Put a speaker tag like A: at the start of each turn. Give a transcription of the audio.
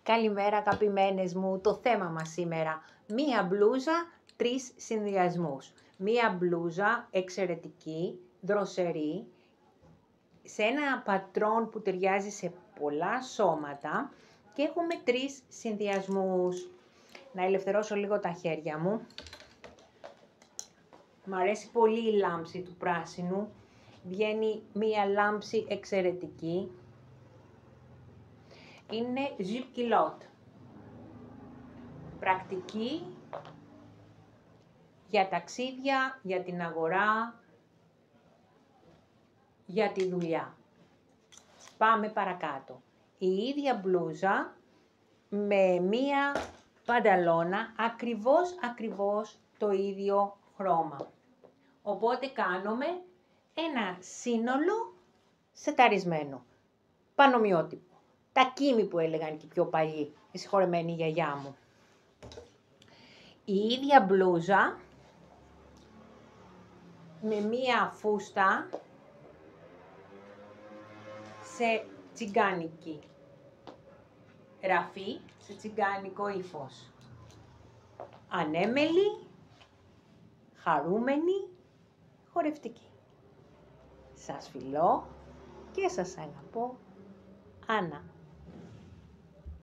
A: Καλημέρα αγαπημένες μου, το θέμα μας σήμερα. Μία μπλούζα, 3 συνδυασμούς. Μία μπλούζα εξαιρετική, δροσερή, σε ένα πατρόν που ταιριάζει σε πολλά σώματα και έχουμε 3 συνδυασμούς. Να ελευθερώσω λίγο τα χέρια μου. Μ' αρέσει πολύ η λάμψη του πράσινου. Βγαίνει μία λάμψη εξαιρετική. Είναι jupe culotte. Πρακτική για ταξίδια, για την αγορά, για τη δουλειά. Πάμε παρακάτω. Η ίδια μπλούζα με μία πανταλώνα ακριβώς το ίδιο χρώμα. Οπότε κάνουμε ένα σύνολο σεταρισμένο, πανομοιότυπο. Τα κίμη που έλεγαν και πιο παλιοί, η συγχωρεμένη γιαγιά μου. Η ίδια μπλούζα με μία φούστα σε τσιγκάνικη ραφή, σε τσιγκάνικο ύφος. Ανέμελη, χαρούμενη, χορευτική. Σας φιλώ και σας αγαπώ, Άννα.